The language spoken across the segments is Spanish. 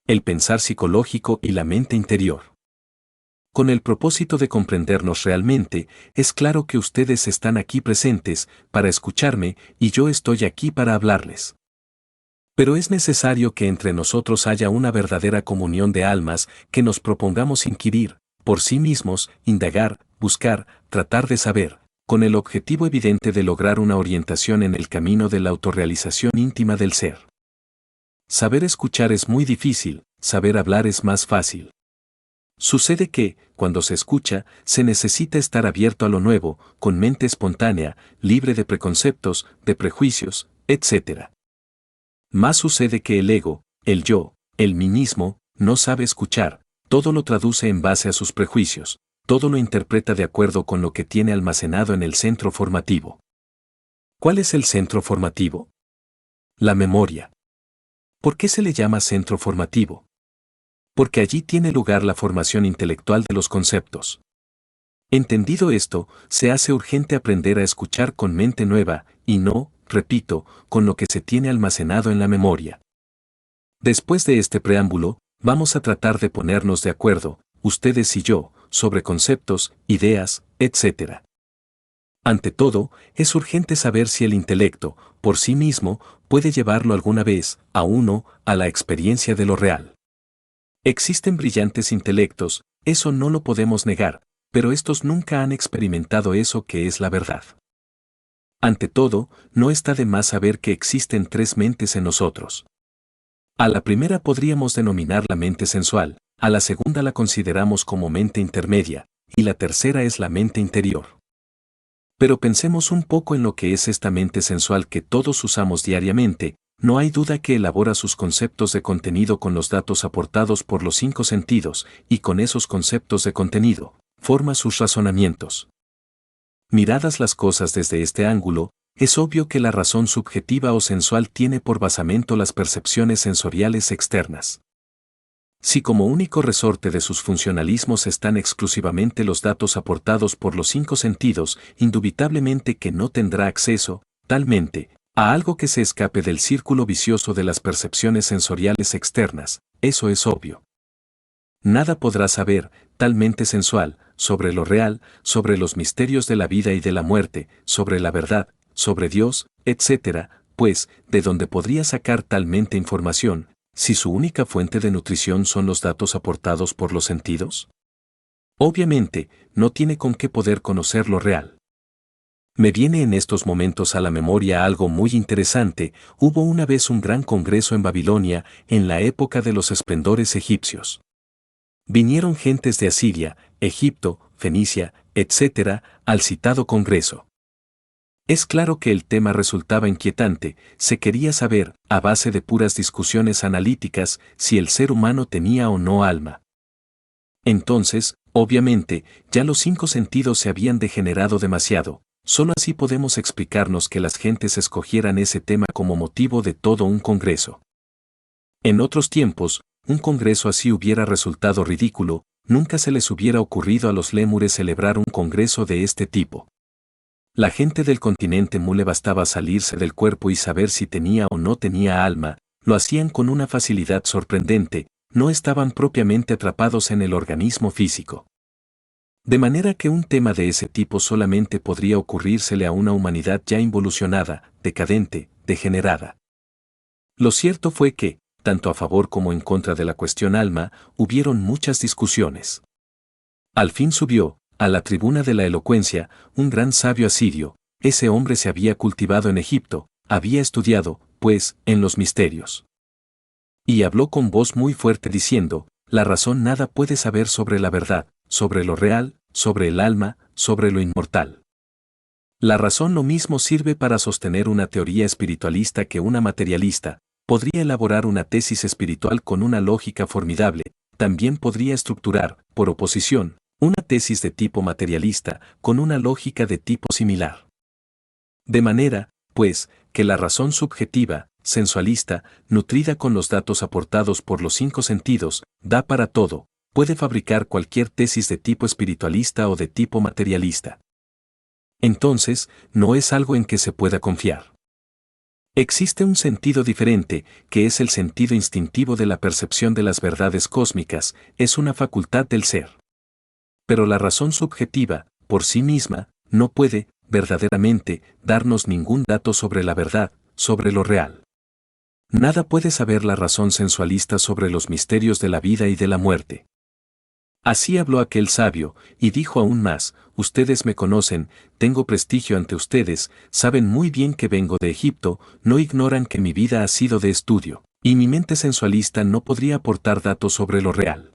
el pensar psicológico y la mente interior. Con el propósito de comprendernos realmente, es claro que ustedes están aquí presentes para escucharme y yo estoy aquí para hablarles. Pero es necesario que entre nosotros haya una verdadera comunión de almas, que nos propongamos inquirir, por sí mismos, indagar, buscar, tratar de saber, con el objetivo evidente de lograr una orientación en el camino de la autorrealización íntima del ser. Saber escuchar es muy difícil, saber hablar es más fácil. Sucede que, cuando se escucha, se necesita estar abierto a lo nuevo, con mente espontánea, libre de preconceptos, de prejuicios, etc. Más sucede que el ego, el yo, el mí mismo, no sabe escuchar, todo lo traduce en base a sus prejuicios, todo lo interpreta de acuerdo con lo que tiene almacenado en el centro formativo. ¿Cuál es el centro formativo? La memoria. ¿Por qué se le llama centro formativo? Porque allí tiene lugar la formación intelectual de los conceptos. Entendido esto, se hace urgente aprender a escuchar con mente nueva, y no, repito, con lo que se tiene almacenado en la memoria. Después de este preámbulo, vamos a tratar de ponernos de acuerdo, ustedes y yo, sobre conceptos, ideas, etc. Ante todo, es urgente saber si el intelecto, por sí mismo, puede llevarlo alguna vez, a uno, a la experiencia de lo real. Existen brillantes intelectos, eso no lo podemos negar, pero estos nunca han experimentado eso que es la verdad. Ante todo, no está de más saber que existen tres mentes en nosotros. A la primera podríamos denominar la mente sensual, a la segunda la consideramos como mente intermedia, y la tercera es la mente interior. Pero pensemos un poco en lo que es esta mente sensual que todos usamos diariamente. No hay duda que elabora sus conceptos de contenido con los datos aportados por los cinco sentidos, y con esos conceptos de contenido, forma sus razonamientos. Miradas las cosas desde este ángulo, es obvio que la razón subjetiva o sensual tiene por basamento las percepciones sensoriales externas. Si como único resorte de sus funcionalismos están exclusivamente los datos aportados por los cinco sentidos, indubitablemente que no tendrá acceso, talmente, a algo que se escape del círculo vicioso de las percepciones sensoriales externas, eso es obvio. Nada podrá saber, tal mente sensual, sobre lo real, sobre los misterios de la vida y de la muerte, sobre la verdad, sobre Dios, etc., pues, ¿de dónde podría sacar tal mente información, si su única fuente de nutrición son los datos aportados por los sentidos? Obviamente, no tiene con qué poder conocer lo real. Me viene en estos momentos a la memoria algo muy interesante. Hubo una vez un gran congreso en Babilonia, en la época de los esplendores egipcios. Vinieron gentes de Asiria, Egipto, Fenicia, etc., al citado congreso. Es claro que el tema resultaba inquietante, se quería saber, a base de puras discusiones analíticas, si el ser humano tenía o no alma. Entonces, obviamente, ya los cinco sentidos se habían degenerado demasiado. Solo así podemos explicarnos que las gentes escogieran ese tema como motivo de todo un congreso. En otros tiempos, un congreso así hubiera resultado ridículo, nunca se les hubiera ocurrido a los lémures celebrar un congreso de este tipo. La gente del continente Mu le bastaba salirse del cuerpo y saber si tenía o no tenía alma, lo hacían con una facilidad sorprendente, no estaban propiamente atrapados en el organismo físico. De manera que un tema de ese tipo solamente podría ocurrírsele a una humanidad ya involucionada, decadente, degenerada. Lo cierto fue que, tanto a favor como en contra de la cuestión alma, hubieron muchas discusiones. Al fin subió, a la tribuna de la elocuencia, un gran sabio asirio. Ese hombre se había cultivado en Egipto, había estudiado, pues, en los misterios. Y habló con voz muy fuerte diciendo, la razón nada puede saber sobre la verdad, sobre lo real, sobre el alma, sobre lo inmortal. La razón lo mismo sirve para sostener una teoría espiritualista que una materialista. Podría elaborar una tesis espiritual con una lógica formidable, también podría estructurar, por oposición, una tesis de tipo materialista con una lógica de tipo similar. De manera, pues, que la razón subjetiva, sensualista, nutrida con los datos aportados por los cinco sentidos, da para todo, puede fabricar cualquier tesis de tipo espiritualista o de tipo materialista. Entonces, no es algo en que se pueda confiar. Existe un sentido diferente, que es el sentido instintivo de la percepción de las verdades cósmicas, es una facultad del ser. Pero la razón subjetiva, por sí misma, no puede, verdaderamente, darnos ningún dato sobre la verdad, sobre lo real. Nada puede saber la razón sensualista sobre los misterios de la vida y de la muerte. Así habló aquel sabio, y dijo aún más: ustedes me conocen, tengo prestigio ante ustedes, saben muy bien que vengo de Egipto, no ignoran que mi vida ha sido de estudio, y mi mente sensualista no podría aportar datos sobre lo real.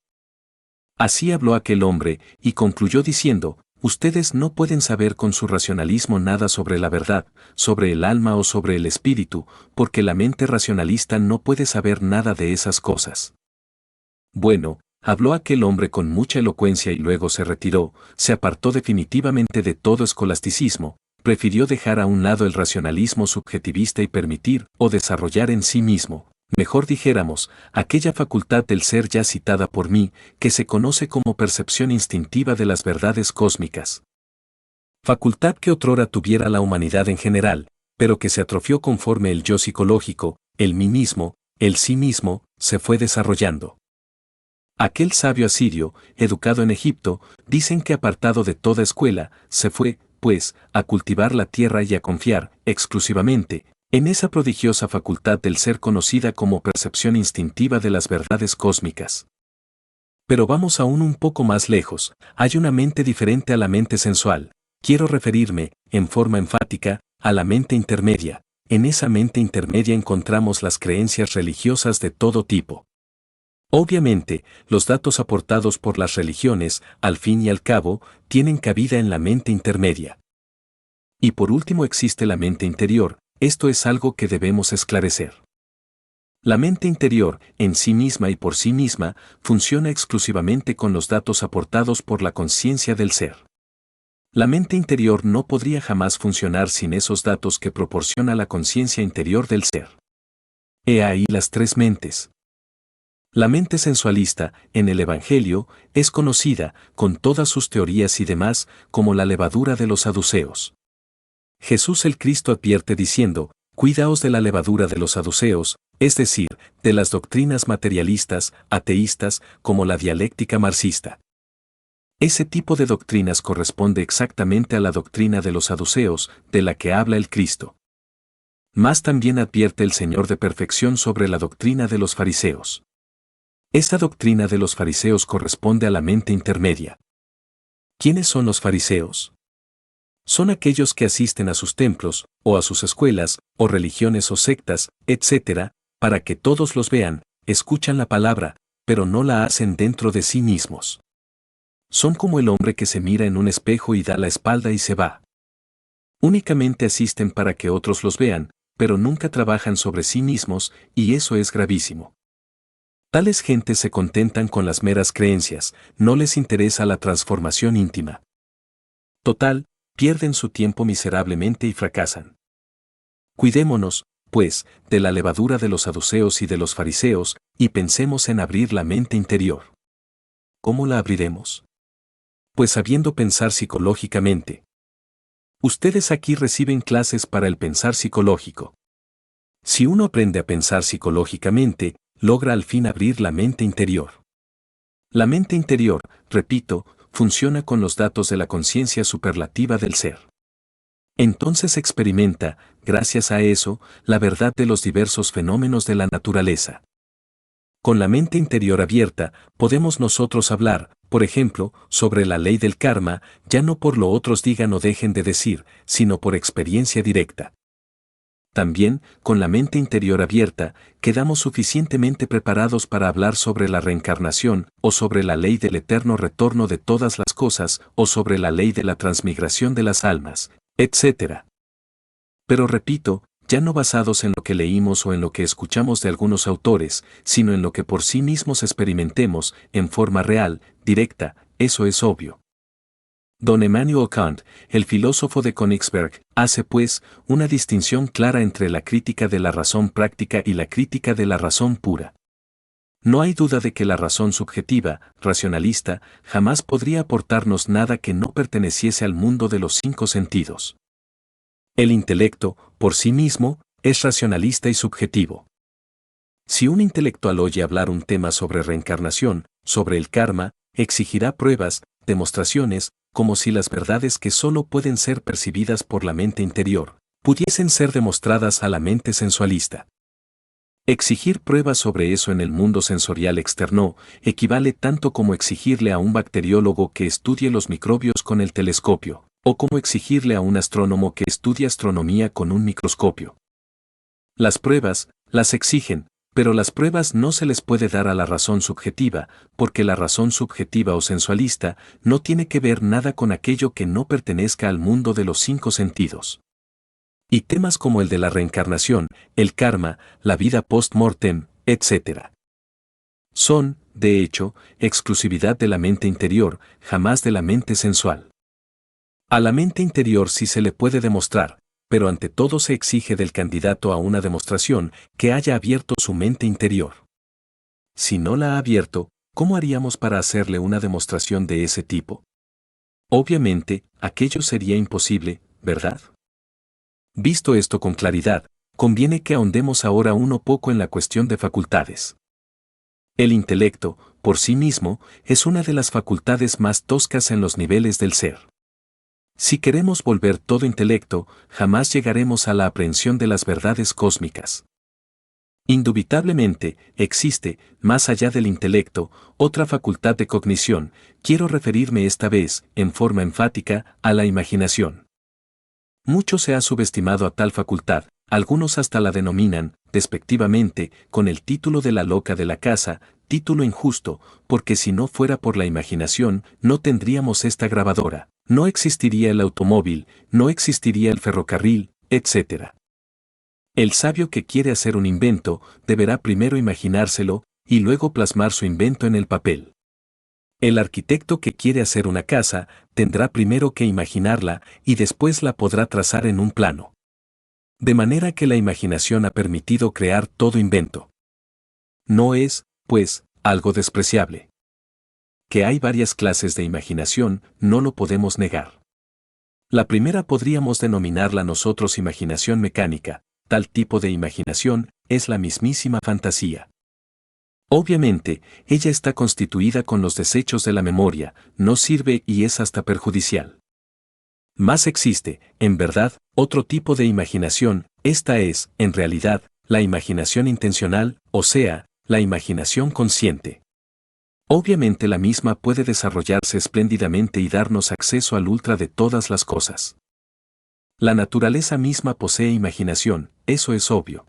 Así habló aquel hombre, y concluyó diciendo: ustedes no pueden saber con su racionalismo nada sobre la verdad, sobre el alma o sobre el espíritu, porque la mente racionalista no puede saber nada de esas cosas. Bueno, habló aquel hombre con mucha elocuencia y luego se retiró, se apartó definitivamente de todo escolasticismo, prefirió dejar a un lado el racionalismo subjetivista y permitir o desarrollar en sí mismo, mejor dijéramos, aquella facultad del ser ya citada por mí, que se conoce como percepción instintiva de las verdades cósmicas. Facultad que otrora tuviera la humanidad en general, pero que se atrofió conforme el yo psicológico, el mí mismo, el sí mismo, se fue desarrollando. Aquel sabio asirio, educado en Egipto, dicen que apartado de toda escuela, se fue, pues, a cultivar la tierra y a confiar, exclusivamente, en esa prodigiosa facultad del ser conocida como percepción instintiva de las verdades cósmicas. Pero vamos aún un poco más lejos, hay una mente diferente a la mente sensual. Quiero referirme, en forma enfática, a la mente intermedia. En esa mente intermedia encontramos las creencias religiosas de todo tipo. Obviamente, los datos aportados por las religiones, al fin y al cabo, tienen cabida en la mente intermedia. Y por último existe la mente interior, esto es algo que debemos esclarecer. La mente interior, en sí misma y por sí misma, funciona exclusivamente con los datos aportados por la conciencia del ser. La mente interior no podría jamás funcionar sin esos datos que proporciona la conciencia interior del ser. He ahí las tres mentes. La mente sensualista, en el Evangelio, es conocida, con todas sus teorías y demás, como la levadura de los saduceos. Jesús el Cristo advierte diciendo: cuidaos de la levadura de los saduceos, es decir, de las doctrinas materialistas, ateístas, como la dialéctica marxista. Ese tipo de doctrinas corresponde exactamente a la doctrina de los saduceos, de la que habla el Cristo. Mas también advierte el Señor de perfección sobre la doctrina de los fariseos. Esta doctrina de los fariseos corresponde a la mente intermedia. ¿Quiénes son los fariseos? Son aquellos que asisten a sus templos, o a sus escuelas, o religiones o sectas, etc., para que todos los vean, escuchan la palabra, pero no la hacen dentro de sí mismos. Son como el hombre que se mira en un espejo y da la espalda y se va. Únicamente asisten para que otros los vean, pero nunca trabajan sobre sí mismos, y eso es gravísimo. Tales gentes se contentan con las meras creencias, no les interesa la transformación íntima. Total, pierden su tiempo miserablemente y fracasan. Cuidémonos, pues, de la levadura de los saduceos y de los fariseos, y pensemos en abrir la mente interior. ¿Cómo la abriremos? Pues sabiendo pensar psicológicamente. Ustedes aquí reciben clases para el pensar psicológico. Si uno aprende a pensar psicológicamente, logra al fin abrir la mente interior. La mente interior, repito, funciona con los datos de la conciencia superlativa del ser. Entonces experimenta, gracias a eso, la verdad de los diversos fenómenos de la naturaleza. Con la mente interior abierta, podemos nosotros hablar, por ejemplo, sobre la ley del karma, ya no por lo otros digan o dejen de decir, sino por experiencia directa. También, con la mente interior abierta, quedamos suficientemente preparados para hablar sobre la reencarnación, o sobre la ley del eterno retorno de todas las cosas, o sobre la ley de la transmigración de las almas, etc. Pero repito, ya no basados en lo que leímos o en lo que escuchamos de algunos autores, sino en lo que por sí mismos experimentemos, en forma real, directa, eso es obvio. Don Immanuel Kant, el filósofo de Königsberg, hace pues una distinción clara entre la crítica de la razón práctica y la crítica de la razón pura. No hay duda de que la razón subjetiva, racionalista, jamás podría aportarnos nada que no perteneciese al mundo de los cinco sentidos. El intelecto, por sí mismo, es racionalista y subjetivo. Si un intelectual oye hablar un tema sobre reencarnación, sobre el karma, exigirá pruebas, demostraciones, como si las verdades que solo pueden ser percibidas por la mente interior, pudiesen ser demostradas a la mente sensualista. Exigir pruebas sobre eso en el mundo sensorial externo equivale tanto como exigirle a un bacteriólogo que estudie los microbios con el telescopio, o como exigirle a un astrónomo que estudie astronomía con un microscopio. Las pruebas, las exigen, pero las pruebas no se les puede dar a la razón subjetiva, porque la razón subjetiva o sensualista no tiene que ver nada con aquello que no pertenezca al mundo de los 5 sentidos. Y temas como el de la reencarnación, el karma, la vida post-mortem, etc. son, de hecho, exclusividad de la mente interior, jamás de la mente sensual. A la mente interior sí se le puede demostrar, pero ante todo se exige del candidato a una demostración que haya abierto su mente interior. Si no la ha abierto, ¿cómo haríamos para hacerle una demostración de ese tipo? Obviamente, aquello sería imposible, ¿verdad? Visto esto con claridad, conviene que ahondemos ahora un poco en la cuestión de facultades. El intelecto, por sí mismo, es una de las facultades más toscas en los niveles del ser. Si queremos volver todo intelecto, jamás llegaremos a la aprehensión de las verdades cósmicas. Indubitablemente, existe, más allá del intelecto, otra facultad de cognición. Quiero referirme esta vez, en forma enfática, a la imaginación. Mucho se ha subestimado a tal facultad, algunos hasta la denominan, despectivamente, con el título de la loca de la casa, título injusto, porque si no fuera por la imaginación, no tendríamos esta grabadora, no existiría el automóvil, no existiría el ferrocarril, etc. El sabio que quiere hacer un invento, deberá primero imaginárselo, y luego plasmar su invento en el papel. El arquitecto que quiere hacer una casa, tendrá primero que imaginarla, y después la podrá trazar en un plano. De manera que la imaginación ha permitido crear todo invento. No es, pues, algo despreciable. Que hay varias clases de imaginación, no lo podemos negar. La primera podríamos denominarla nosotros imaginación mecánica. Tal tipo de imaginación es la mismísima fantasía. Obviamente, ella está constituida con los desechos de la memoria, no sirve y es hasta perjudicial. Más existe, en verdad, otro tipo de imaginación, esta es, en realidad, la imaginación intencional, o sea, la imaginación consciente. Obviamente la misma puede desarrollarse espléndidamente y darnos acceso al ultra de todas las cosas. La naturaleza misma posee imaginación, eso es obvio.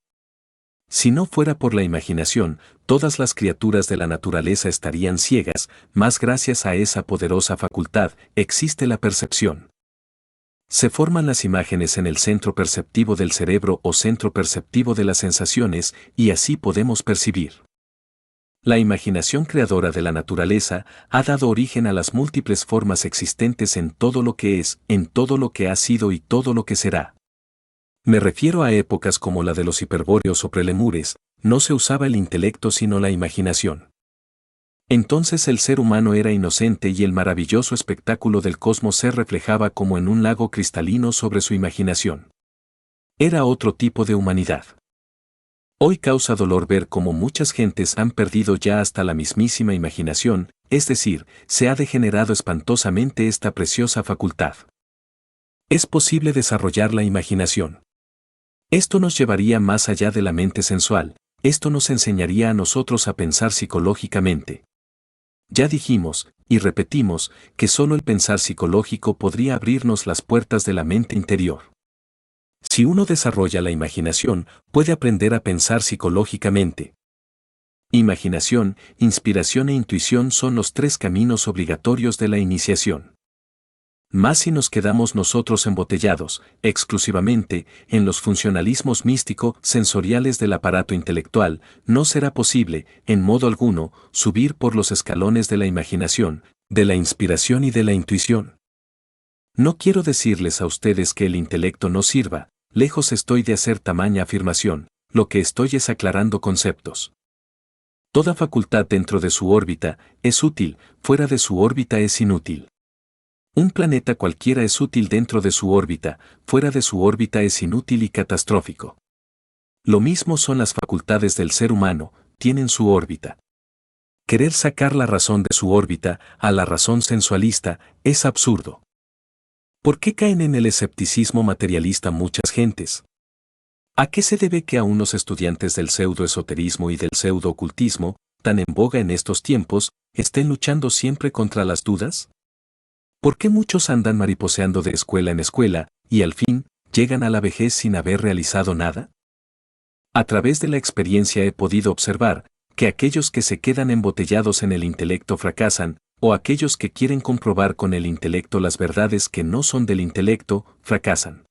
Si no fuera por la imaginación, todas las criaturas de la naturaleza estarían ciegas, mas gracias a esa poderosa facultad existe la percepción. Se forman las imágenes en el centro perceptivo del cerebro o centro perceptivo de las sensaciones, y así podemos percibir. La imaginación creadora de la naturaleza ha dado origen a las múltiples formas existentes en todo lo que es, en todo lo que ha sido y todo lo que será. Me refiero a épocas como la de los hiperbóreos o prelemures, no se usaba el intelecto sino la imaginación. Entonces el ser humano era inocente y el maravilloso espectáculo del cosmos se reflejaba como en un lago cristalino sobre su imaginación. Era otro tipo de humanidad. Hoy causa dolor ver cómo muchas gentes han perdido ya hasta la mismísima imaginación, es decir, se ha degenerado espantosamente esta preciosa facultad. Es posible desarrollar la imaginación. Esto nos llevaría más allá de la mente sensual, esto nos enseñaría a nosotros a pensar psicológicamente. Ya dijimos, y repetimos, que solo el pensar psicológico podría abrirnos las puertas de la mente interior. Si uno desarrolla la imaginación, puede aprender a pensar psicológicamente. Imaginación, inspiración e intuición son los 3 caminos obligatorios de la iniciación. Más si nos quedamos nosotros embotellados, exclusivamente, en los funcionalismos místico-sensoriales del aparato intelectual, no será posible, en modo alguno, subir por los escalones de la imaginación, de la inspiración y de la intuición. No quiero decirles a ustedes que el intelecto no sirva, lejos estoy de hacer tamaña afirmación, lo que estoy es aclarando conceptos. Toda facultad dentro de su órbita es útil, fuera de su órbita es inútil. Un planeta cualquiera es útil dentro de su órbita, fuera de su órbita es inútil y catastrófico. Lo mismo son las facultades del ser humano, tienen su órbita. Querer sacar la razón de su órbita a la razón sensualista es absurdo. ¿Por qué caen en el escepticismo materialista muchas gentes? ¿A qué se debe que a unos estudiantes del pseudoesoterismo y del pseudoocultismo, tan en boga en estos tiempos, estén luchando siempre contra las dudas? ¿Por qué muchos andan mariposeando de escuela en escuela y al fin llegan a la vejez sin haber realizado nada? A través de la experiencia he podido observar que aquellos que se quedan embotellados en el intelecto fracasan, o aquellos que quieren comprobar con el intelecto las verdades que no son del intelecto, fracasan.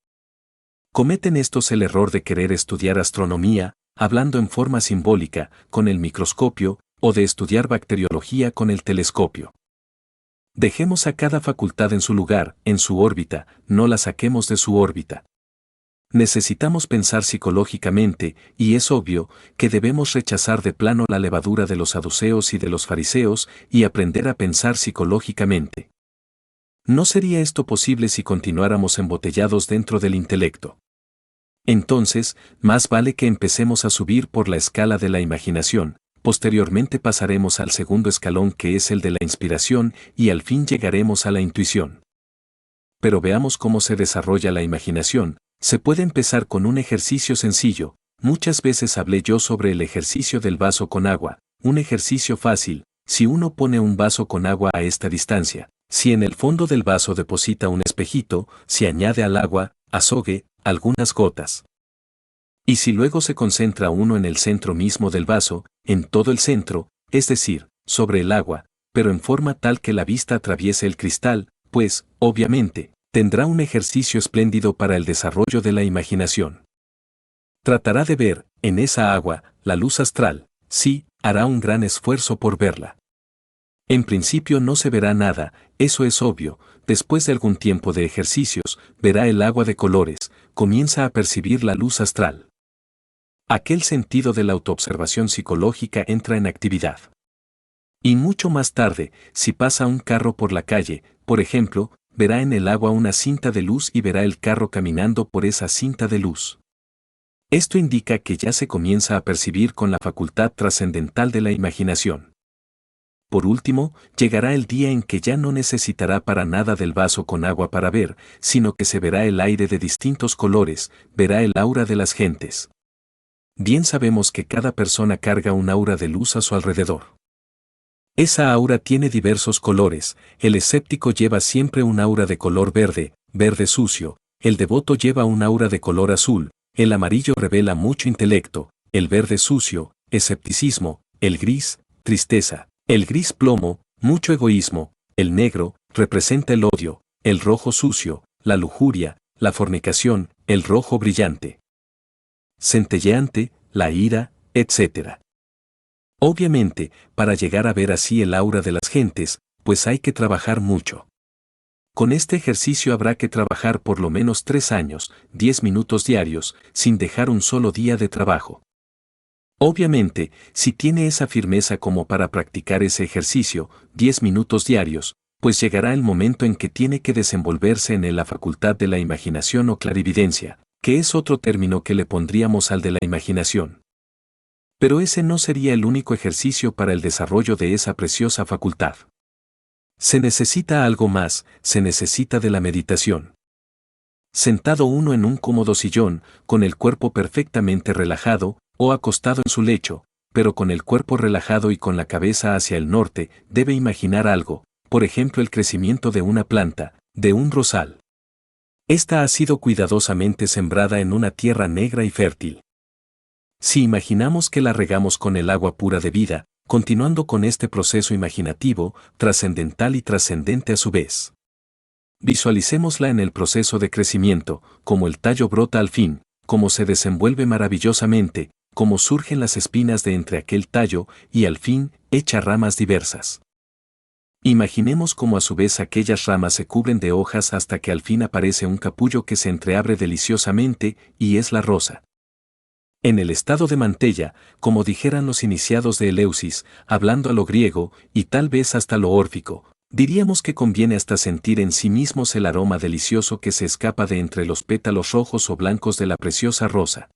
Cometen estos el error de querer estudiar astronomía, hablando en forma simbólica, con el microscopio, o de estudiar bacteriología con el telescopio. Dejemos a cada facultad en su lugar, en su órbita, no la saquemos de su órbita. Necesitamos pensar psicológicamente, y es obvio que debemos rechazar de plano la levadura de los saduceos y de los fariseos y aprender a pensar psicológicamente. No sería esto posible si continuáramos embotellados dentro del intelecto. Entonces, más vale que empecemos a subir por la escala de la imaginación, posteriormente pasaremos al segundo escalón que es el de la inspiración y al fin llegaremos a la intuición. Pero veamos cómo se desarrolla la imaginación. Se puede empezar con un ejercicio sencillo. Muchas veces hablé yo sobre el ejercicio del vaso con agua, un ejercicio fácil. Si uno pone un vaso con agua a esta distancia, si en el fondo del vaso deposita un espejito, si añade al agua, azogue, algunas gotas. Y si luego se concentra uno en el centro mismo del vaso, en todo el centro, es decir, sobre el agua, pero en forma tal que la vista atraviese el cristal, pues, obviamente, tendrá un ejercicio espléndido para el desarrollo de la imaginación. Tratará de ver, en esa agua, la luz astral, sí, hará un gran esfuerzo por verla. En principio no se verá nada, eso es obvio, después de algún tiempo de ejercicios, verá el agua de colores, comienza a percibir la luz astral. Aquel sentido de la autoobservación psicológica entra en actividad. Y mucho más tarde, si pasa un carro por la calle, por ejemplo, verá en el agua una cinta de luz y verá el carro caminando por esa cinta de luz. Esto indica que ya se comienza a percibir con la facultad trascendental de la imaginación. Por último, llegará el día en que ya no necesitará para nada del vaso con agua para ver, sino que se verá el aire de distintos colores, verá el aura de las gentes. Bien sabemos que cada persona carga un aura de luz a su alrededor. Esa aura tiene diversos colores, el escéptico lleva siempre un aura de color verde, verde sucio, el devoto lleva un aura de color azul, el amarillo revela mucho intelecto, el verde sucio, escepticismo, el gris, tristeza, el gris plomo, mucho egoísmo, el negro, representa el odio, el rojo sucio, la lujuria, la fornicación, el rojo brillante, centelleante, la ira, etc. Obviamente, para llegar a ver así el aura de las gentes, pues hay que trabajar mucho. Con este ejercicio habrá que trabajar por lo menos 3 años, 10 minutos diarios, sin dejar un solo día de trabajo. Obviamente, si tiene esa firmeza como para practicar ese ejercicio, 10 minutos diarios, pues llegará el momento en que tiene que desenvolverse en la facultad de la imaginación o clarividencia, que es otro término que le pondríamos al de la imaginación. Pero ese no sería el único ejercicio para el desarrollo de esa preciosa facultad. Se necesita algo más, se necesita de la meditación. Sentado uno en un cómodo sillón, con el cuerpo perfectamente relajado, o acostado en su lecho, pero con el cuerpo relajado y con la cabeza hacia el norte, debe imaginar algo, por ejemplo el crecimiento de una planta, de un rosal. Esta ha sido cuidadosamente sembrada en una tierra negra y fértil. Si imaginamos que la regamos con el agua pura de vida, continuando con este proceso imaginativo, trascendental y trascendente a su vez. Visualicémosla en el proceso de crecimiento, como el tallo brota al fin, cómo se desenvuelve maravillosamente, cómo surgen las espinas de entre aquel tallo y al fin echa ramas diversas. Imaginemos cómo a su vez aquellas ramas se cubren de hojas hasta que al fin aparece un capullo que se entreabre deliciosamente y es la rosa. En el estado de mantella, como dijeran los iniciados de Eleusis, hablando a lo griego y tal vez hasta lo órfico, diríamos que conviene hasta sentir en sí mismos el aroma delicioso que se escapa de entre los pétalos rojos o blancos de la preciosa rosa.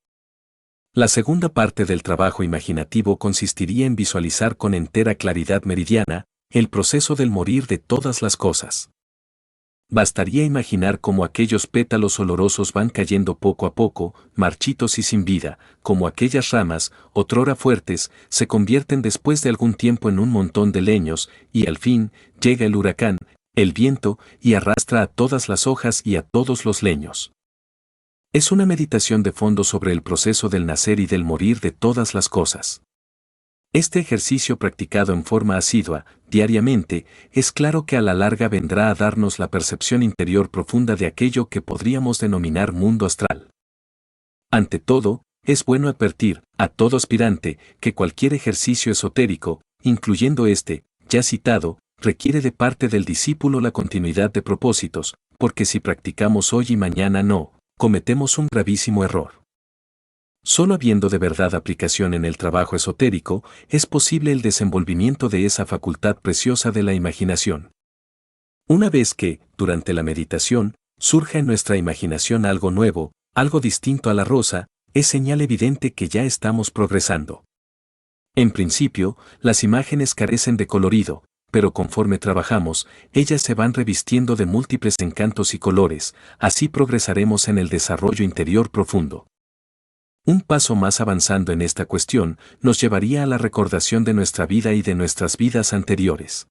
La segunda parte del trabajo imaginativo consistiría en visualizar con entera claridad meridiana el proceso del morir de todas las cosas. Bastaría imaginar cómo aquellos pétalos olorosos van cayendo poco a poco, marchitos y sin vida, como aquellas ramas, otrora fuertes, se convierten después de algún tiempo en un montón de leños, y al fin, llega el huracán, el viento, y arrastra a todas las hojas y a todos los leños. Es una meditación de fondo sobre el proceso del nacer y del morir de todas las cosas. Este ejercicio practicado en forma asidua, diariamente, es claro que a la larga vendrá a darnos la percepción interior profunda de aquello que podríamos denominar mundo astral. Ante todo, es bueno advertir, a todo aspirante, que cualquier ejercicio esotérico, incluyendo este, ya citado, requiere de parte del discípulo la continuidad de propósitos, porque si practicamos hoy y mañana no, cometemos un gravísimo error. Solo habiendo de verdad aplicación en el trabajo esotérico, es posible el desenvolvimiento de esa facultad preciosa de la imaginación. Una vez que, durante la meditación, surja en nuestra imaginación algo nuevo, algo distinto a la rosa, es señal evidente que ya estamos progresando. En principio, las imágenes carecen de colorido, pero conforme trabajamos, ellas se van revistiendo de múltiples encantos y colores, así progresaremos en el desarrollo interior profundo. Un paso más avanzando en esta cuestión nos llevaría a la recordación de nuestra vida y de nuestras vidas anteriores.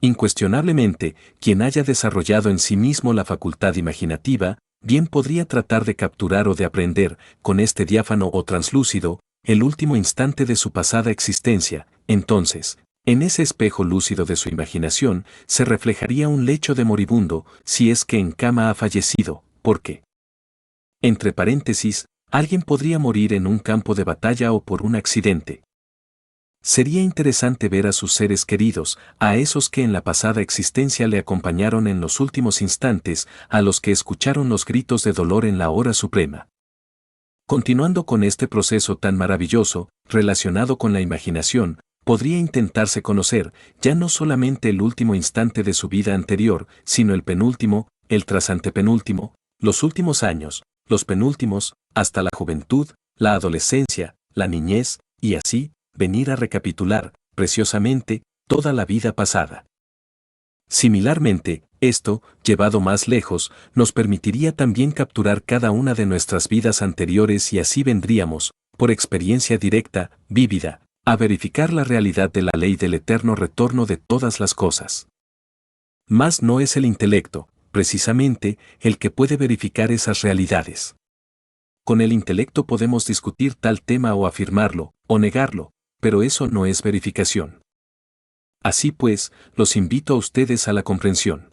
Incuestionablemente, quien haya desarrollado en sí mismo la facultad imaginativa, bien podría tratar de capturar o de aprender, con este diáfano o translúcido, el último instante de su pasada existencia. Entonces, en ese espejo lúcido de su imaginación, se reflejaría un lecho de moribundo, si es que en cama ha fallecido, porque, entre paréntesis, alguien podría morir en un campo de batalla o por un accidente. Sería interesante ver a sus seres queridos, a esos que en la pasada existencia le acompañaron en los últimos instantes, a los que escucharon los gritos de dolor en la hora suprema. Continuando con este proceso tan maravilloso, relacionado con la imaginación, podría intentarse conocer, ya no solamente el último instante de su vida anterior, sino el penúltimo, el trasantepenúltimo, los últimos años, los penúltimos, hasta la juventud, la adolescencia, la niñez, y así, venir a recapitular, preciosamente, toda la vida pasada. Similarmente, esto, llevado más lejos, nos permitiría también capturar cada una de nuestras vidas anteriores y así vendríamos, por experiencia directa, vívida, a verificar la realidad de la ley del eterno retorno de todas las cosas. Mas no es el intelecto, precisamente, el que puede verificar esas realidades. Con el intelecto podemos discutir tal tema o afirmarlo, o negarlo, pero eso no es verificación. Así pues, los invito a ustedes a la comprensión.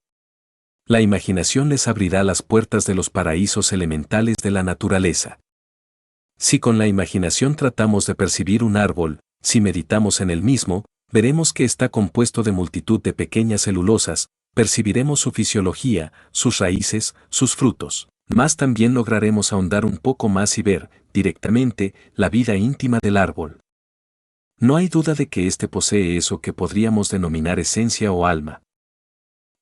La imaginación les abrirá las puertas de los paraísos elementales de la naturaleza. Si con la imaginación tratamos de percibir un árbol, si meditamos en él mismo, veremos que está compuesto de multitud de pequeñas celulosas, percibiremos su fisiología, sus raíces, sus frutos. Mas también lograremos ahondar un poco más y ver, directamente, la vida íntima del árbol. No hay duda de que éste posee eso que podríamos denominar esencia o alma.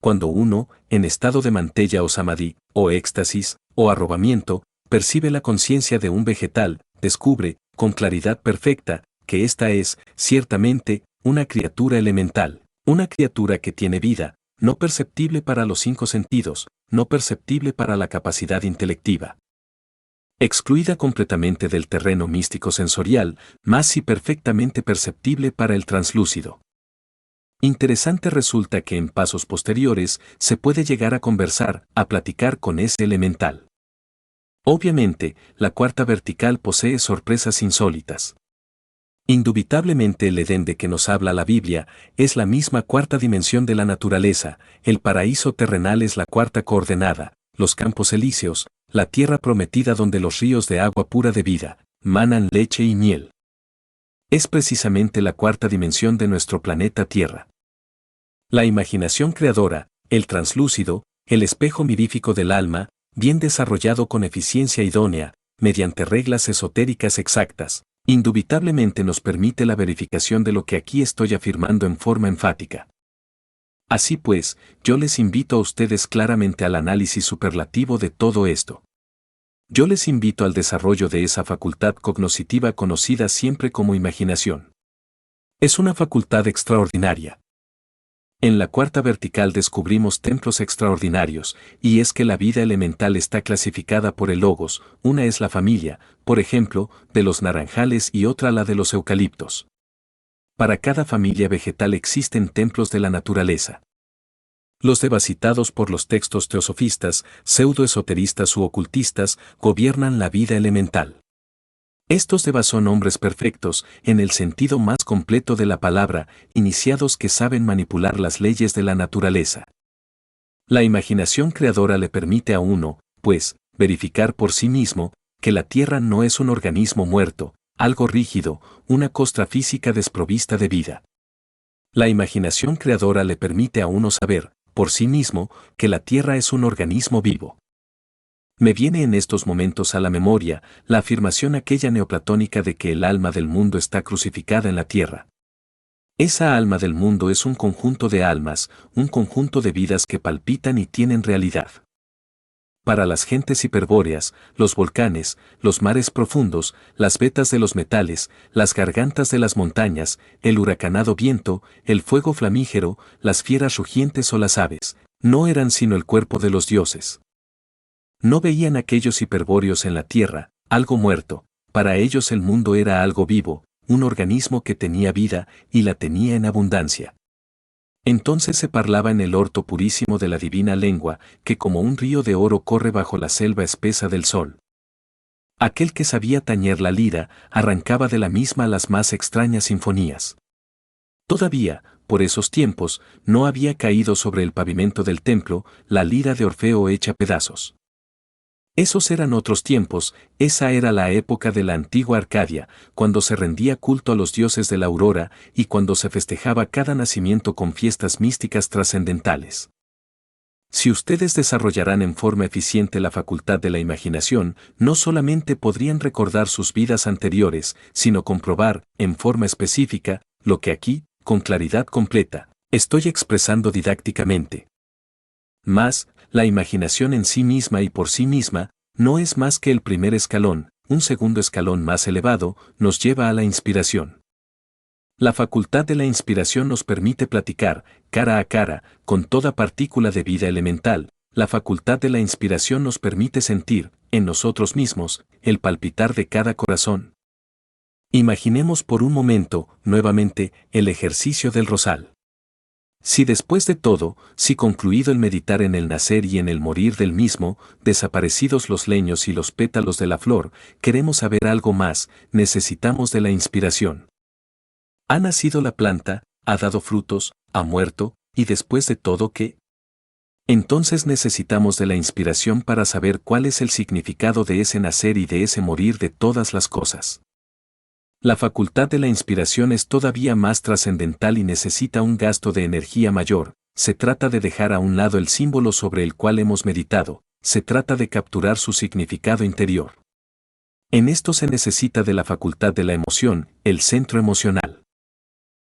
Cuando uno, en estado de mantella o samadhi, o éxtasis, o arrobamiento, percibe la conciencia de un vegetal, descubre, con claridad perfecta, que ésta es, ciertamente, una criatura elemental, una criatura que tiene vida, no perceptible para los 5 sentidos, no perceptible para la capacidad intelectiva. Excluida completamente del terreno místico sensorial, mas sí perfectamente perceptible para el translúcido. Interesante resulta que en pasos posteriores se puede llegar a conversar, a platicar con ese elemental. Obviamente, la cuarta vertical posee sorpresas insólitas. Indubitablemente el Edén de que nos habla la Biblia es la misma cuarta dimensión de la naturaleza, el paraíso terrenal es la cuarta coordenada, los campos elíseos, la tierra prometida donde los ríos de agua pura de vida, manan leche y miel. Es precisamente la cuarta dimensión de nuestro planeta Tierra. La imaginación creadora, el translúcido, el espejo mirífico del alma, bien desarrollado con eficiencia idónea, mediante reglas esotéricas exactas, indubitablemente nos permite la verificación de lo que aquí estoy afirmando en forma enfática. Así pues, yo les invito a ustedes claramente al análisis superlativo de todo esto. Yo les invito al desarrollo de esa facultad cognoscitiva conocida siempre como imaginación. Es una facultad extraordinaria. En la cuarta vertical descubrimos templos extraordinarios, y es que la vida elemental está clasificada por el logos, una es la familia, por ejemplo, de los naranjales y otra la de los eucaliptos. Para cada familia vegetal existen templos de la naturaleza. Los devasitados por los textos teosofistas, pseudoesoteristas u ocultistas, gobiernan la vida elemental. Estos devas son hombres perfectos, en el sentido más completo de la palabra, iniciados que saben manipular las leyes de la naturaleza. La imaginación creadora le permite a uno, pues, verificar por sí mismo, que la Tierra no es un organismo muerto, algo rígido, una costra física desprovista de vida. La imaginación creadora le permite a uno saber, por sí mismo, que la Tierra es un organismo vivo. Me viene en estos momentos a la memoria la afirmación aquella neoplatónica de que el alma del mundo está crucificada en la Tierra. Esa alma del mundo es un conjunto de almas, un conjunto de vidas que palpitan y tienen realidad. Para las gentes hiperbóreas, los volcanes, los mares profundos, las vetas de los metales, las gargantas de las montañas, el huracanado viento, el fuego flamígero, las fieras rugientes o las aves, no eran sino el cuerpo de los dioses. No veían aquellos hiperbóreos en la tierra, algo muerto, para ellos el mundo era algo vivo, un organismo que tenía vida y la tenía en abundancia. Entonces se parlaba en el orto purísimo de la divina lengua, que como un río de oro corre bajo la selva espesa del sol. Aquel que sabía tañer la lira, arrancaba de la misma las más extrañas sinfonías. Todavía, por esos tiempos, no había caído sobre el pavimento del templo la lira de Orfeo hecha pedazos. Esos eran otros tiempos, esa era la época de la antigua Arcadia, cuando se rendía culto a los dioses de la aurora y cuando se festejaba cada nacimiento con fiestas místicas trascendentales. Si ustedes desarrollaran en forma eficiente la facultad de la imaginación, no solamente podrían recordar sus vidas anteriores, sino comprobar, en forma específica, lo que aquí, con claridad completa, estoy expresando didácticamente. Mas, la imaginación en sí misma y por sí misma, no es más que el primer escalón, un segundo escalón más elevado, nos lleva a la inspiración. La facultad de la inspiración nos permite platicar, cara a cara, con toda partícula de vida elemental. La facultad de la inspiración nos permite sentir, en nosotros mismos, el palpitar de cada corazón. Imaginemos por un momento, nuevamente, el ejercicio del rosal. Si después de todo, si concluido el meditar en el nacer y en el morir del mismo, desaparecidos los leños y los pétalos de la flor, queremos saber algo más, necesitamos de la inspiración. Ha nacido la planta, ha dado frutos, ha muerto, y después de todo, ¿qué? Entonces necesitamos de la inspiración para saber cuál es el significado de ese nacer y de ese morir de todas las cosas. La facultad de la inspiración es todavía más trascendental y necesita un gasto de energía mayor. Se trata de dejar a un lado el símbolo sobre el cual hemos meditado, se trata de capturar su significado interior. En esto se necesita de la facultad de la emoción, el centro emocional.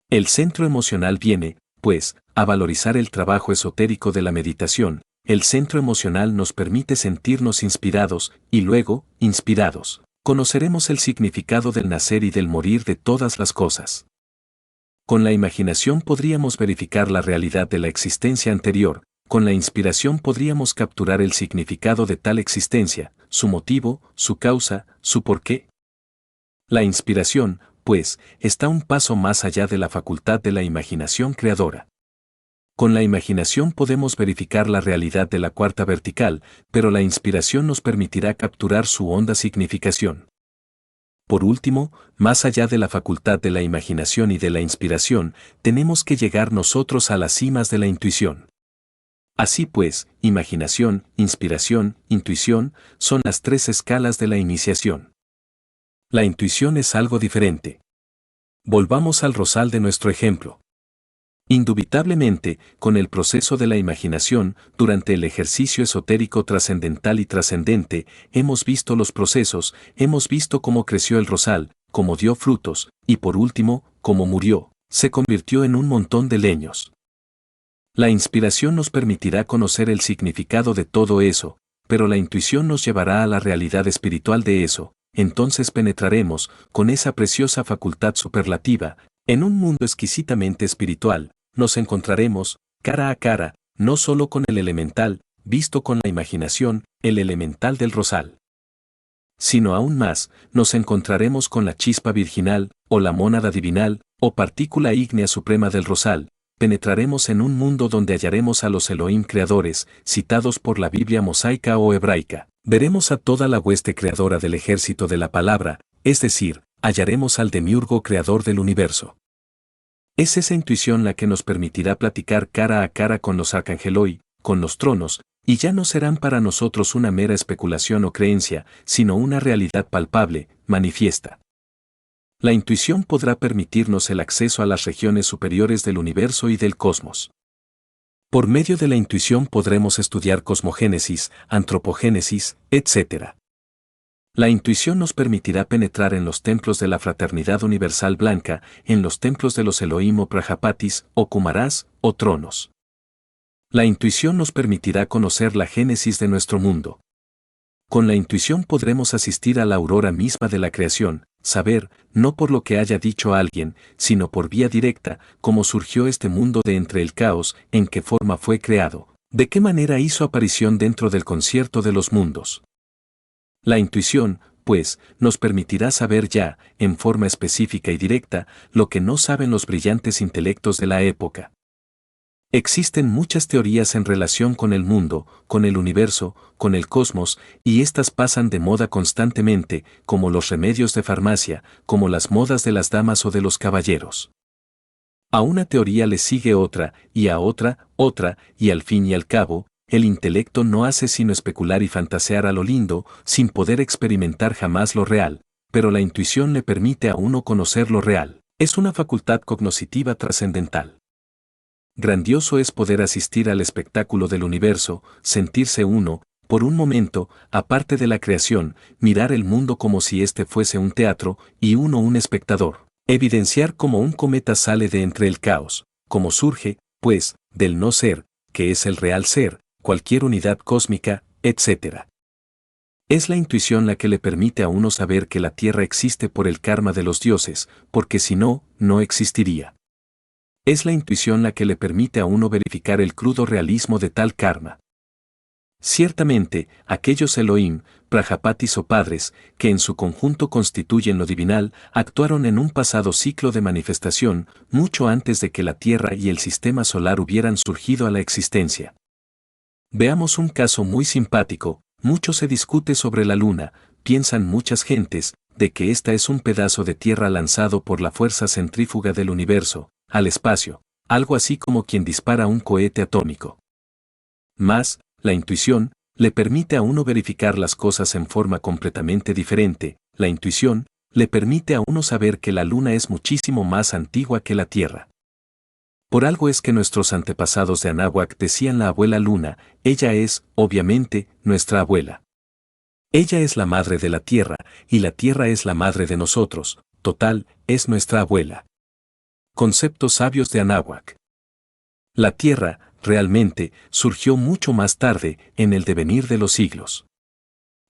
El centro emocional viene, pues, a valorizar el trabajo esotérico de la meditación. El centro emocional nos permite sentirnos inspirados, y luego, inspirados, conoceremos el significado del nacer y del morir de todas las cosas. Con la imaginación podríamos verificar la realidad de la existencia anterior, con la inspiración podríamos capturar el significado de tal existencia, su motivo, su causa, su porqué. La inspiración, pues, está un paso más allá de la facultad de la imaginación creadora. Con la imaginación podemos verificar la realidad de la cuarta vertical, pero la inspiración nos permitirá capturar su honda significación. Por último, más allá de la facultad de la imaginación y de la inspiración, tenemos que llegar nosotros a las cimas de la intuición. Así pues, imaginación, inspiración, intuición, son las tres escalas de la iniciación. La intuición es algo diferente. Volvamos al rosal de nuestro ejemplo. Indubitablemente, con el proceso de la imaginación, durante el ejercicio esotérico trascendental y trascendente, hemos visto los procesos, hemos visto cómo creció el rosal, cómo dio frutos, y por último, cómo murió, se convirtió en un montón de leños. La inspiración nos permitirá conocer el significado de todo eso, pero la intuición nos llevará a la realidad espiritual de eso, entonces penetraremos, con esa preciosa facultad superlativa, en un mundo exquisitamente espiritual, nos encontraremos, cara a cara, no solo con el elemental, visto con la imaginación, el elemental del rosal, sino aún más, nos encontraremos con la chispa virginal, o la mónada divinal, o partícula ígnea suprema del rosal, penetraremos en un mundo donde hallaremos a los Elohim creadores, citados por la Biblia mosaica o hebraica, veremos a toda la hueste creadora del ejército de la palabra, es decir, hallaremos al demiurgo creador del universo. Es esa intuición la que nos permitirá platicar cara a cara con los arcangeloi, con los tronos, y ya no serán para nosotros una mera especulación o creencia, sino una realidad palpable, manifiesta. La intuición podrá permitirnos el acceso a las regiones superiores del universo y del cosmos. Por medio de la intuición podremos estudiar cosmogénesis, antropogénesis, etc. La intuición nos permitirá penetrar en los templos de la fraternidad universal blanca, en los templos de los Elohim o Prajapatis, o Kumarás, o tronos. La intuición nos permitirá conocer la génesis de nuestro mundo. Con la intuición podremos asistir a la aurora misma de la creación, saber, no por lo que haya dicho alguien, sino por vía directa, cómo surgió este mundo de entre el caos, en qué forma fue creado, de qué manera hizo aparición dentro del concierto de los mundos. La intuición, pues, nos permitirá saber ya, en forma específica y directa, lo que no saben los brillantes intelectos de la época. Existen muchas teorías en relación con el mundo, con el universo, con el cosmos, y estas pasan de moda constantemente, como los remedios de farmacia, como las modas de las damas o de los caballeros. A una teoría le sigue otra, y a otra, y al fin y al cabo, el intelecto no hace sino especular y fantasear a lo lindo, sin poder experimentar jamás lo real, pero la intuición le permite a uno conocer lo real. Es una facultad cognoscitiva trascendental. Grandioso es poder asistir al espectáculo del universo, sentirse uno, por un momento, aparte de la creación, mirar el mundo como si éste fuese un teatro, y uno un espectador. Evidenciar cómo un cometa sale de entre el caos, cómo surge, pues, del no ser, que es el real ser, cualquier unidad cósmica, etc. Es la intuición la que le permite a uno saber que la Tierra existe por el karma de los dioses, porque si no, no existiría. Es la intuición la que le permite a uno verificar el crudo realismo de tal karma. Ciertamente, aquellos Elohim, Prajapatis o padres, que en su conjunto constituyen lo divinal, actuaron en un pasado ciclo de manifestación, mucho antes de que la Tierra y el sistema solar hubieran surgido a la existencia. Veamos un caso muy simpático. Mucho se discute sobre la Luna, piensan muchas gentes, de que esta es un pedazo de tierra lanzado por la fuerza centrífuga del universo, al espacio, algo así como quien dispara un cohete atómico. Mas, la intuición, le permite a uno verificar las cosas en forma completamente diferente. La intuición, le permite a uno saber que la Luna es muchísimo más antigua que la Tierra. Por algo es que nuestros antepasados de Anáhuac decían la abuela Luna, ella es, obviamente, nuestra abuela. Ella es la madre de la Tierra, y la Tierra es la madre de nosotros, total, es nuestra abuela. Conceptos sabios de Anáhuac. La Tierra, realmente, surgió mucho más tarde, en el devenir de los siglos.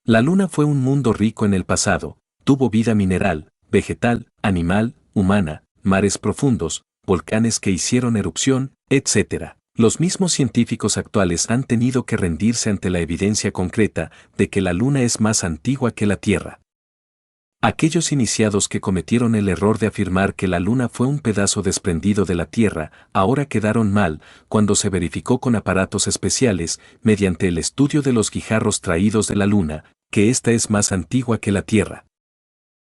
La Luna fue un mundo rico en el pasado, tuvo vida mineral, vegetal, animal, humana, mares profundos, volcanes que hicieron erupción, etc. Los mismos científicos actuales han tenido que rendirse ante la evidencia concreta de que la Luna es más antigua que la Tierra. Aquellos iniciados que cometieron el error de afirmar que la Luna fue un pedazo desprendido de la Tierra, ahora quedaron mal cuando se verificó con aparatos especiales, mediante el estudio de los guijarros traídos de la Luna, que ésta es más antigua que la Tierra.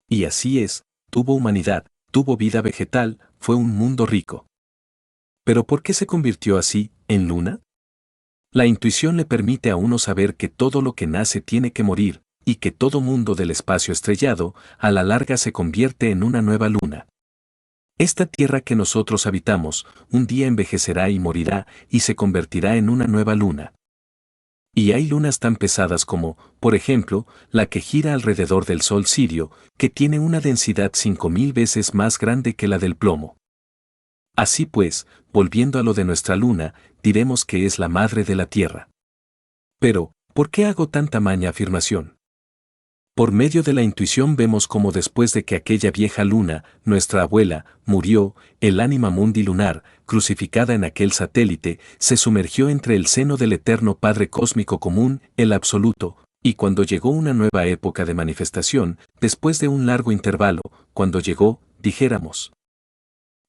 Y así es, tuvo humanidad, tuvo vida vegetal, fue un mundo rico. ¿Pero por qué se convirtió así, en Luna? La intuición le permite a uno saber que todo lo que nace tiene que morir, y que todo mundo del espacio estrellado, a la larga se convierte en una nueva luna. Esta tierra que nosotros habitamos, un día envejecerá y morirá, y se convertirá en una nueva luna. Y hay lunas tan pesadas como, por ejemplo, la que gira alrededor del Sol Sirio, que tiene una densidad 5000 veces más grande que la del plomo. Así pues, volviendo a lo de nuestra luna, diremos que es la madre de la Tierra. Pero, ¿Por qué hago tan tamaña afirmación? Por medio de la intuición vemos cómo después de que aquella vieja luna, nuestra abuela, murió, el ánima mundi lunar, crucificada en aquel satélite, se sumergió entre el seno del eterno Padre Cósmico Común, el Absoluto, y cuando llegó una nueva época de manifestación, después de un largo intervalo, cuando llegó, dijéramos,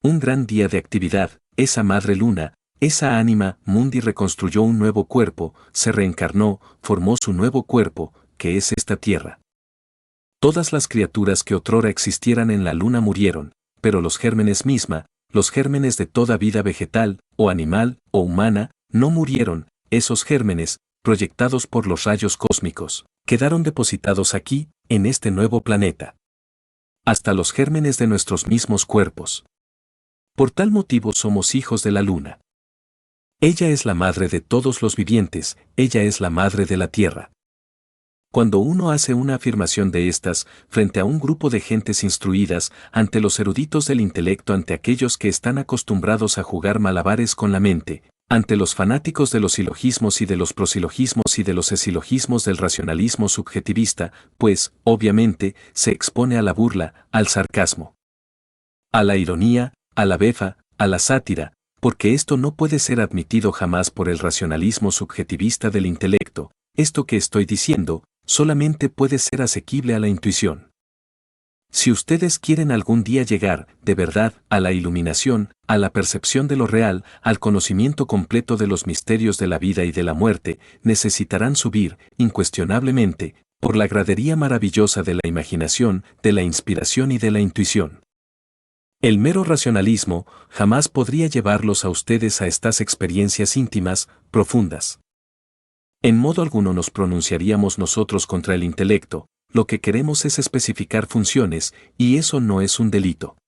un gran día de actividad, esa madre luna, esa ánima mundi reconstruyó un nuevo cuerpo, se reencarnó, formó su nuevo cuerpo, que es esta tierra. Todas las criaturas que otrora existieran en la luna murieron, pero los gérmenes misma, los gérmenes de toda vida vegetal, o animal, o humana, no murieron, esos gérmenes, proyectados por los rayos cósmicos, quedaron depositados aquí, en este nuevo planeta. Hasta los gérmenes de nuestros mismos cuerpos. Por tal motivo somos hijos de la luna. Ella es la madre de todos los vivientes, ella es la madre de la tierra. Cuando uno hace una afirmación de estas, frente a un grupo de gentes instruidas, ante los eruditos del intelecto, ante aquellos que están acostumbrados a jugar malabares con la mente, ante los fanáticos de los silogismos y de los prosilogismos y de los esilogismos del racionalismo subjetivista, pues, obviamente, se expone a la burla, al sarcasmo, a la ironía, a la befa, a la sátira, porque esto no puede ser admitido jamás por el racionalismo subjetivista del intelecto. Esto que estoy diciendo, solamente puede ser asequible a la intuición. Si ustedes quieren algún día llegar, de verdad, a la iluminación, a la percepción de lo real, al conocimiento completo de los misterios de la vida y de la muerte, necesitarán subir, incuestionablemente, por la gradería maravillosa de la imaginación, de la inspiración y de la intuición. El mero racionalismo jamás podría llevarlos a ustedes a estas experiencias íntimas, profundas. En modo alguno nos pronunciaríamos nosotros contra el intelecto, lo que queremos es especificar funciones, y eso no es un delito.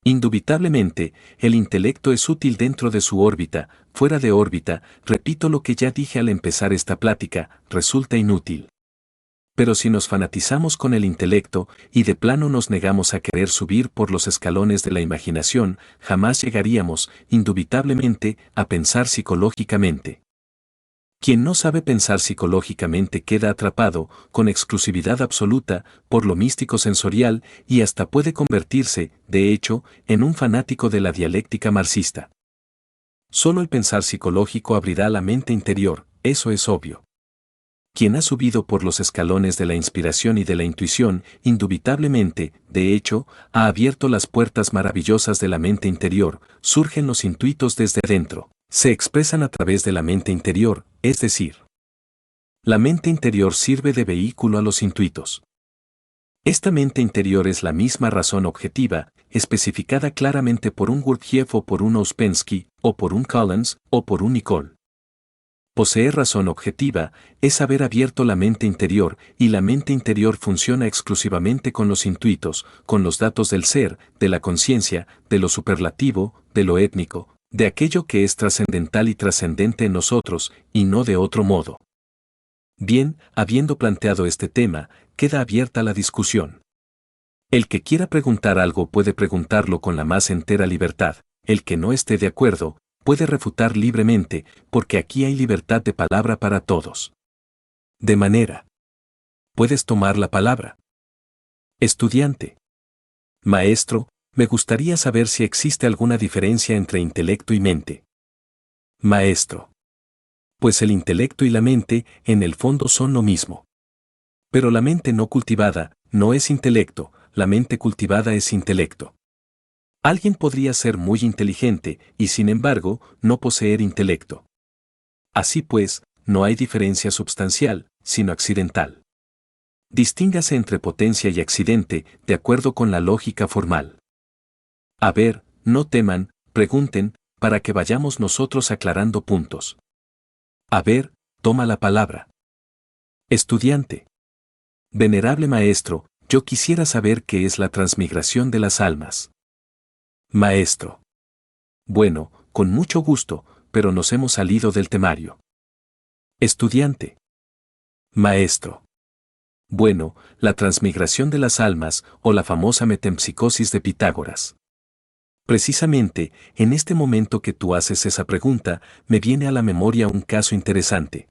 Indubitablemente, el intelecto es útil dentro de su órbita, fuera de órbita, repito lo que ya dije al empezar esta plática, resulta inútil. Pero si nos fanatizamos con el intelecto, y de plano nos negamos a querer subir por los escalones de la imaginación, jamás llegaríamos, indubitablemente, a pensar psicológicamente. Quien no sabe pensar psicológicamente queda atrapado, con exclusividad absoluta, por lo místico sensorial, y hasta puede convertirse, de hecho, en un fanático de la dialéctica marxista. Solo el pensar psicológico abrirá la mente interior, eso es obvio. Quien ha subido por los escalones de la inspiración y de la intuición, indubitablemente, de hecho, ha abierto las puertas maravillosas de la mente interior, surgen los intuitos desde adentro. Se expresan a través de la mente interior, es decir, la mente interior sirve de vehículo a los intuitos. Esta mente interior es la misma razón objetiva, especificada claramente por un Gurdjieff o por un Ouspensky, o por un Collins, o por un Nicole. Poseer razón objetiva es haber abierto la mente interior, y la mente interior funciona exclusivamente con los intuitos, con los datos del ser, de la conciencia, de lo superlativo, de lo étnico, de aquello que es trascendental y trascendente en nosotros, y no de otro modo. Bien, habiendo planteado este tema, queda abierta la discusión. El que quiera preguntar algo puede preguntarlo con la más entera libertad, el que no esté de acuerdo, puede refutar libremente, porque aquí hay libertad de palabra para todos. De manera. Puedes tomar la palabra. Estudiante. Maestro, me gustaría saber si existe alguna diferencia entre intelecto y mente. Maestro. Pues el intelecto y la mente, en el fondo son lo mismo. Pero la mente no cultivada, no es intelecto, la mente cultivada es intelecto. Alguien podría ser muy inteligente, y sin embargo, no poseer intelecto. Así pues, no hay diferencia substancial, sino accidental. Distíngase entre potencia y accidente, de acuerdo con la lógica formal. A ver, no teman, pregunten, para que vayamos nosotros aclarando puntos. A ver, toma la palabra. Estudiante. Venerable maestro, yo quisiera saber qué es la transmigración de las almas. Maestro. Bueno, con mucho gusto, pero nos hemos salido del temario. Estudiante. Maestro. Bueno, la transmigración de las almas, o la famosa metempsicosis de Pitágoras. Precisamente, en este momento que tú haces esa pregunta, me viene a la memoria un caso interesante.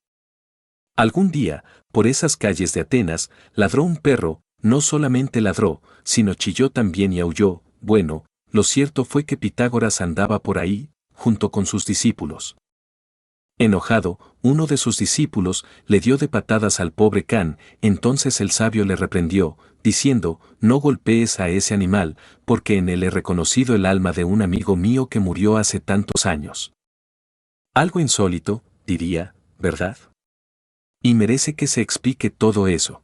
Algún día, por esas calles de Atenas, ladró un perro, no solamente ladró, sino chilló también y aulló. Bueno, lo cierto fue que Pitágoras andaba por ahí, junto con sus discípulos. Enojado, uno de sus discípulos le dio de patadas al pobre can, entonces el sabio le reprendió, diciendo, no golpees a ese animal, porque en él he reconocido el alma de un amigo mío que murió hace tantos años. Algo insólito, diría, ¿verdad? Y merece que se explique todo eso.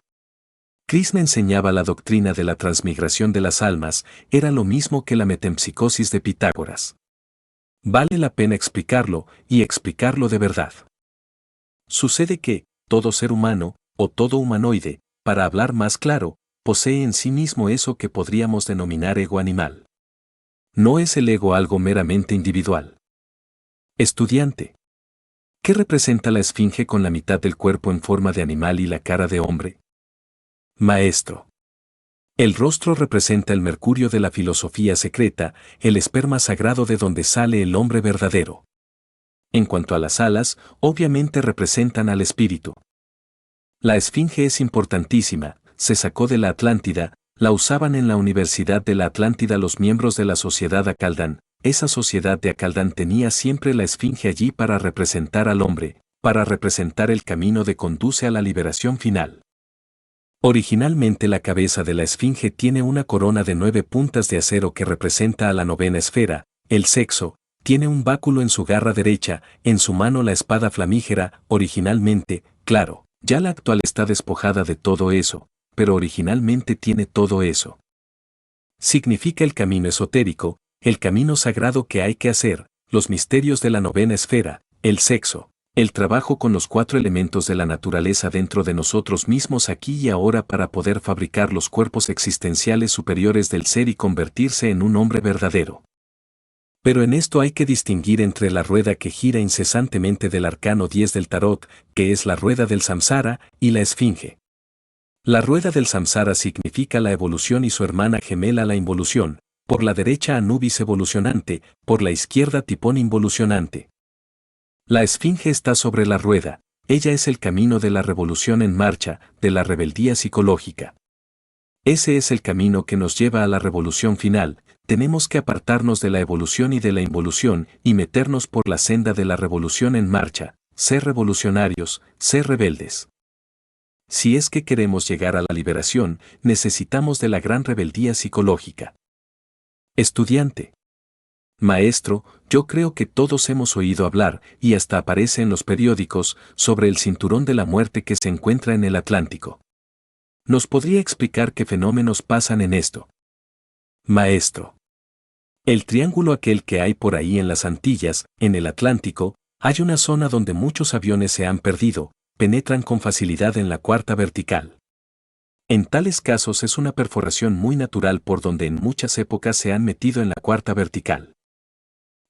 Krishna enseñaba la doctrina de la transmigración de las almas, era lo mismo que la metempsicosis de Pitágoras. Vale la pena explicarlo, y explicarlo de verdad. Sucede que, todo ser humano, o todo humanoide, para hablar más claro, posee en sí mismo eso que podríamos denominar ego animal. ¿No es el ego algo meramente individual? Estudiante. ¿Qué representa la esfinge con la mitad del cuerpo en forma de animal y la cara de hombre? Maestro. El rostro representa el mercurio de la filosofía secreta, el esperma sagrado de donde sale el hombre verdadero. En cuanto a las alas, obviamente representan al espíritu. La esfinge es importantísima, se sacó de la Atlántida, la usaban en la Universidad de la Atlántida los miembros de la sociedad Acaldán. Esa sociedad de Acaldán tenía siempre la esfinge allí para representar al hombre, para representar el camino que conduce a la liberación final. Originalmente la cabeza de la esfinge tiene una corona de 9 puntas de acero que representa a la novena esfera, el sexo, tiene un báculo en su garra derecha, en su mano la espada flamígera, originalmente, claro, ya la actual está despojada de todo eso, pero originalmente tiene todo eso. Significa el camino esotérico, el camino sagrado que hay que hacer, los misterios de la novena esfera, el sexo. El trabajo con los 4 elementos de la naturaleza dentro de nosotros mismos aquí y ahora para poder fabricar los cuerpos existenciales superiores del ser y convertirse en un hombre verdadero. Pero en esto hay que distinguir entre la rueda que gira incesantemente del arcano 10 del tarot, que es la rueda del samsara, y la esfinge. La rueda del samsara significa la evolución y su hermana gemela la involución, por la derecha Anubis evolucionante, por la izquierda Tipón involucionante. La esfinge está sobre la rueda, ella es el camino de la revolución en marcha, de la rebeldía psicológica. Ese es el camino que nos lleva a la revolución final, tenemos que apartarnos de la evolución y de la involución y meternos por la senda de la revolución en marcha, ser revolucionarios, ser rebeldes. Si es que queremos llegar a la liberación, necesitamos de la gran rebeldía psicológica. Estudiante. Maestro, yo creo que todos hemos oído hablar, y hasta aparece en los periódicos, sobre el cinturón de la muerte que se encuentra en el Atlántico. ¿Nos podría explicar qué fenómenos pasan en esto? Maestro. El triángulo aquel que hay por ahí en las Antillas, en el Atlántico, hay una zona donde muchos aviones se han perdido, penetran con facilidad en la cuarta vertical. En tales casos es una perforación muy natural por donde en muchas épocas se han metido en la cuarta vertical.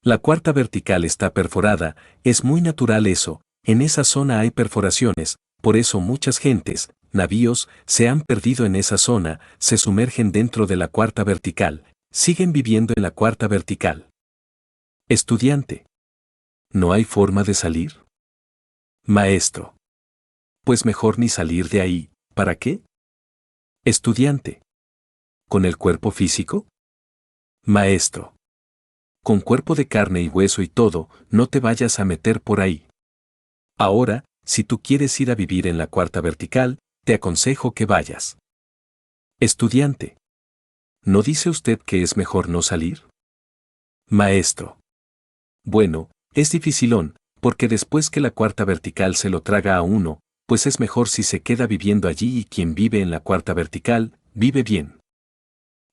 La cuarta vertical está perforada, es muy natural eso, en esa zona hay perforaciones, por eso muchas gentes, navíos, se han perdido en esa zona, se sumergen dentro de la cuarta vertical, siguen viviendo en la cuarta vertical. Estudiante. ¿No hay forma de salir? Maestro. Pues mejor ni salir de ahí, ¿para qué? Estudiante. ¿Con el cuerpo físico? Maestro. Con cuerpo de carne y hueso y todo, no te vayas a meter por ahí. Ahora, si tú quieres ir a vivir en la cuarta vertical, te aconsejo que vayas. Estudiante. ¿No dice usted que es mejor no salir? Maestro. Bueno, es dificilón, porque después que la cuarta vertical se lo traga a uno, pues es mejor si se queda viviendo allí y quien vive en la cuarta vertical, vive bien.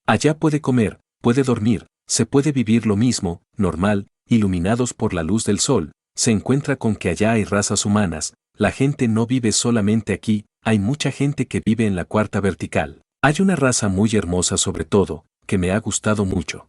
Allá puede comer, puede dormir, se puede vivir lo mismo, normal, iluminados por la luz del sol, se encuentra con que allá hay razas humanas, la gente no vive solamente aquí, hay mucha gente que vive en la cuarta vertical. Hay una raza muy hermosa sobre todo, que me ha gustado mucho.